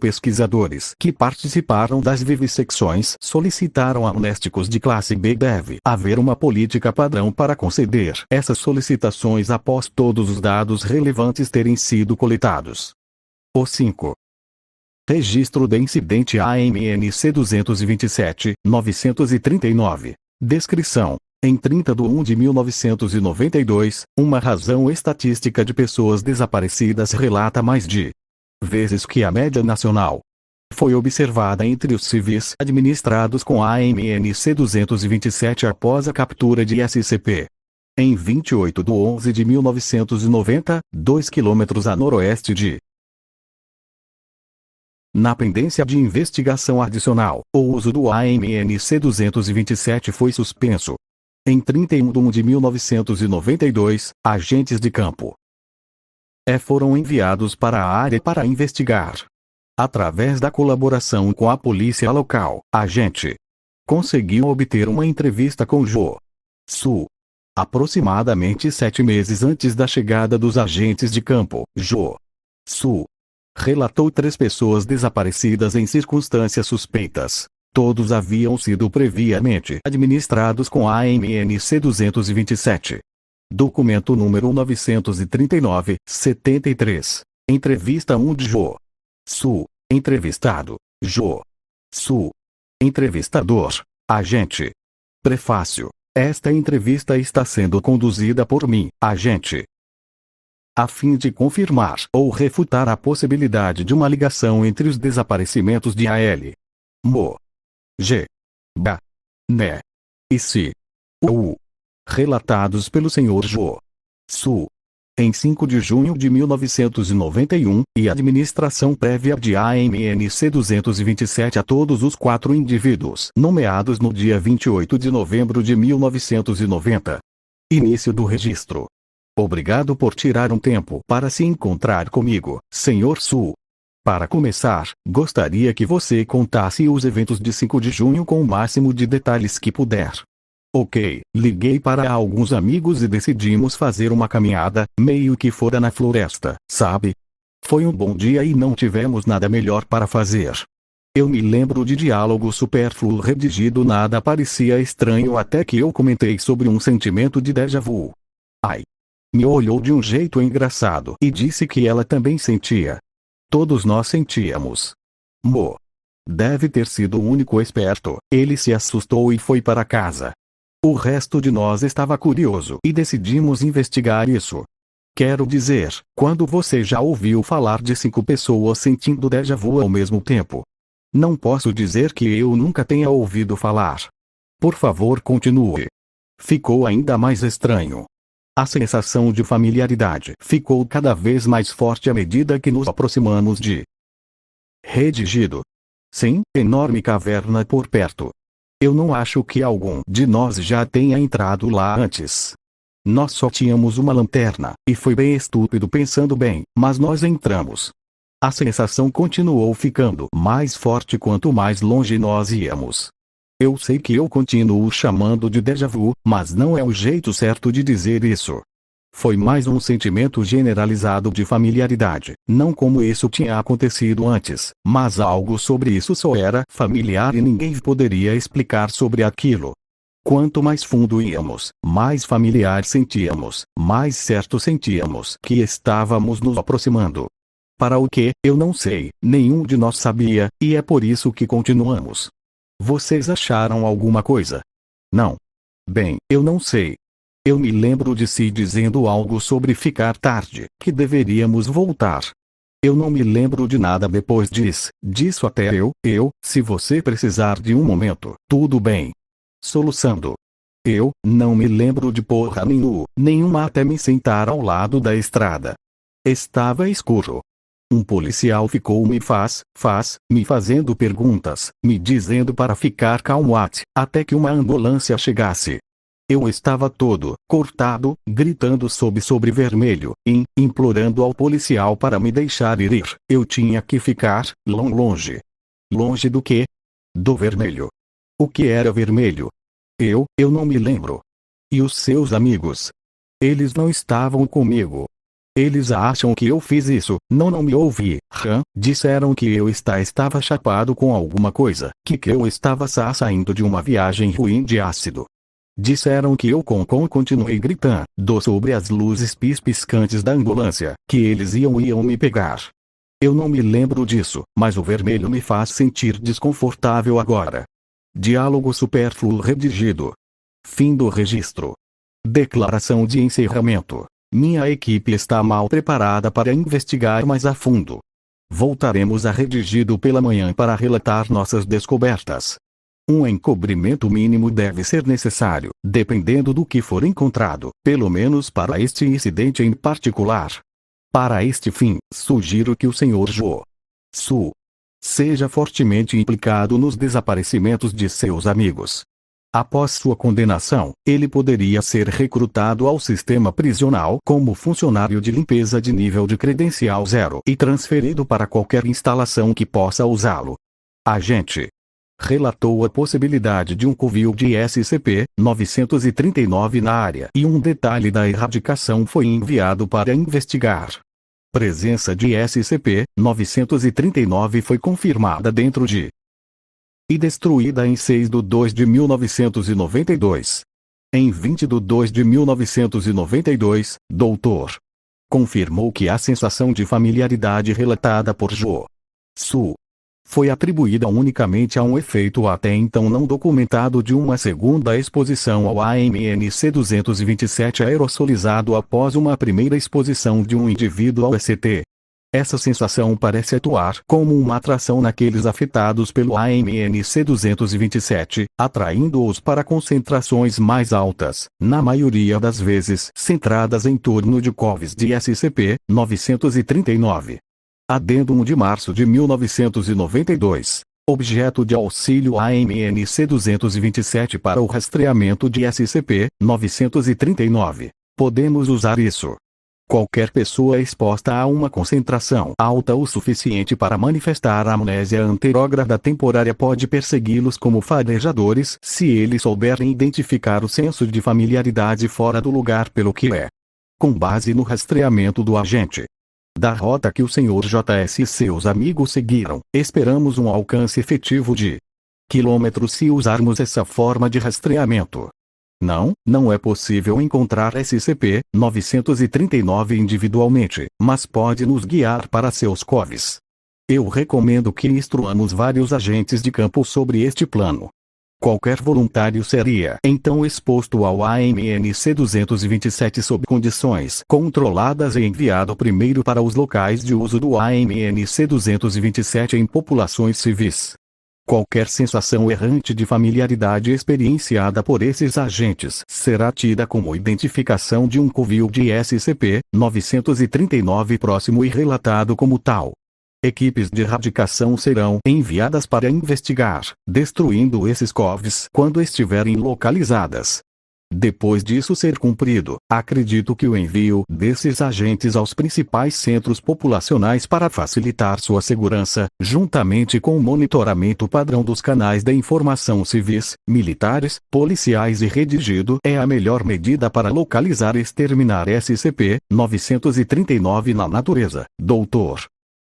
Pesquisadores que participaram das vivissecções solicitaram a amnésticos de classe B. Deve haver uma política padrão para conceder essas solicitações após todos os dados relevantes terem sido coletados. O 5. Registro de incidente AMNC 227-939. Descrição. Em 30 de 1 de 1992, uma razão estatística de pessoas desaparecidas relata mais de vezes que a média nacional foi observada entre os civis administrados com a AMNC 227 após a captura de SCP. Em 28 de 11 de 1990, 2 km a noroeste de. Na pendência de investigação adicional, o uso do AMNC 227 foi suspenso. Em 31 de 1 de 1992, agentes de campo foram enviados para a área para investigar. Através da colaboração com a polícia local, a gente conseguiu obter uma entrevista com Jo Su. Aproximadamente 7 meses antes da chegada dos agentes de campo, Jo Su relatou 3 pessoas desaparecidas em circunstâncias suspeitas. Todos haviam sido previamente administrados com a AMNC 227. Documento número 939-73. Entrevista 1 de Jo Su. Entrevistado: Jo Su. Entrevistador: agente. Prefácio. Esta entrevista está sendo conduzida por mim, agente, a fim de confirmar ou refutar a possibilidade de uma ligação entre os desaparecimentos de A.L. Mo. G. Ba. Ne. E Si. U. Relatados pelo Sr. Jo Su. Em 5 de junho de 1991, e administração prévia de AMNC 227 a todos os 4 indivíduos nomeados no dia 28 de novembro de 1990. Início do registro. Obrigado por tirar um tempo para se encontrar comigo, Sr. Su. Para começar, gostaria que você contasse os eventos de 5 de junho com o máximo de detalhes que puder. Ok, liguei para alguns amigos e decidimos fazer uma caminhada, meio que fora na floresta, sabe? Foi um bom dia e não tivemos nada melhor para fazer. Eu me lembro de diálogo supérfluo redigido, nada parecia estranho até que eu comentei sobre um sentimento de déjà vu. Ai! Me olhou de um jeito engraçado e disse que ela também sentia. Todos nós sentíamos. Mo deve ter sido o único esperto. Ele se assustou e foi para casa. O resto de nós estava curioso e decidimos investigar isso. Quero dizer, quando você já ouviu falar de 5 pessoas sentindo déjà vu ao mesmo tempo? Não posso dizer que eu nunca tenha ouvido falar. Por favor, continue. Ficou ainda mais estranho. A sensação de familiaridade ficou cada vez mais forte à medida que nos aproximamos de. Redigido. Sim, enorme caverna por perto. Eu não acho que algum de nós já tenha entrado lá antes. Nós só tínhamos uma lanterna, e foi bem estúpido pensando bem, mas nós entramos. A sensação continuou ficando mais forte quanto mais longe nós íamos. Eu sei que eu continuo chamando de déjà vu, mas não é o jeito certo de dizer isso. Foi mais um sentimento generalizado de familiaridade, não como isso tinha acontecido antes, mas algo sobre isso só era familiar e ninguém poderia explicar sobre aquilo. Quanto mais fundo íamos, mais familiar sentíamos, mais certo sentíamos que estávamos nos aproximando. Para o que, eu não sei, nenhum de nós sabia, e é por isso que continuamos. Vocês acharam alguma coisa? Não. Bem, eu não sei. Eu me lembro de Si dizendo algo sobre ficar tarde, que deveríamos voltar. Eu não me lembro de nada depois disso até se você precisar de um momento, tudo bem. Soluçando. Eu não me lembro de porra nenhuma até me sentar ao lado da estrada. Estava escuro. Um policial ficou me fazendo perguntas, me dizendo para ficar calmo até que uma ambulância chegasse. Eu estava todo cortado, gritando sobre vermelho, implorando ao policial para me deixar ir. Eu tinha que ficar longe. Longe do quê? Do vermelho. O que era vermelho? Eu não me lembro. E os seus amigos? Eles não estavam comigo. Eles acham que eu fiz isso. Não me ouvi. Disseram que eu estava chapado com alguma coisa. Que eu estava saindo de uma viagem ruim de ácido. Disseram que eu continuei gritando sobre as luzes piscantes da ambulância, que eles iam me pegar. Eu não me lembro disso, mas o vermelho me faz sentir desconfortável agora. Diálogo supérfluo redigido. Fim do registro. Declaração de encerramento. Minha equipe está mal preparada para investigar mais a fundo. Voltaremos a redigido pela manhã para relatar nossas descobertas. Um encobrimento mínimo deve ser necessário, dependendo do que for encontrado, pelo menos para este incidente em particular. Para este fim, sugiro que o Sr. Su seja fortemente implicado nos desaparecimentos de seus amigos. Após sua condenação, ele poderia ser recrutado ao sistema prisional como funcionário de limpeza de nível de credencial 0 e transferido para qualquer instalação que possa usá-lo. Agente relatou a possibilidade de um covil de SCP-939 na área e um detalhe da erradicação foi enviado para investigar. Presença de SCP-939 foi confirmada dentro de e destruída em 6/2/1992. Em 20/2/1992, Dr. confirmou que a sensação de familiaridade relatada por Su foi atribuída unicamente a um efeito até então não documentado de uma segunda exposição ao AMNC-227 aerosolizado após uma primeira exposição de um indivíduo ao ECT. Essa sensação parece atuar como uma atração naqueles afetados pelo AMNC-227, atraindo-os para concentrações mais altas, na maioria das vezes centradas em torno de covos de SCP-939. Adendo de março de 1992. Objeto de auxílio AMNC-227 para o rastreamento de SCP-939. Podemos usar isso. Qualquer pessoa exposta a uma concentração alta o suficiente para manifestar amnésia anterógrada temporária pode persegui-los como farejadores se eles souberem identificar o senso de familiaridade fora do lugar pelo que é. Com base no rastreamento do agente da rota que o Sr. JS e seus amigos seguiram, esperamos um alcance efetivo de quilômetros se usarmos essa forma de rastreamento. Não é possível encontrar SCP-939 individualmente, mas pode nos guiar para seus covos. Eu recomendo que instruamos vários agentes de campo sobre este plano. Qualquer voluntário seria então exposto ao AMNC-227 sob condições controladas e enviado primeiro para os locais de uso do AMNC-227 em populações civis. Qualquer sensação errante de familiaridade experienciada por esses agentes será tida como identificação de um covil de SCP-939 próximo e relatado como tal. Equipes de erradicação serão enviadas para investigar, destruindo esses covos quando estiverem localizadas. Depois disso ser cumprido, acredito que o envio desses agentes aos principais centros populacionais para facilitar sua segurança, juntamente com o monitoramento padrão dos canais de informação civis, militares, policiais e redigido, é a melhor medida para localizar e exterminar SCP-939 na natureza. Dr.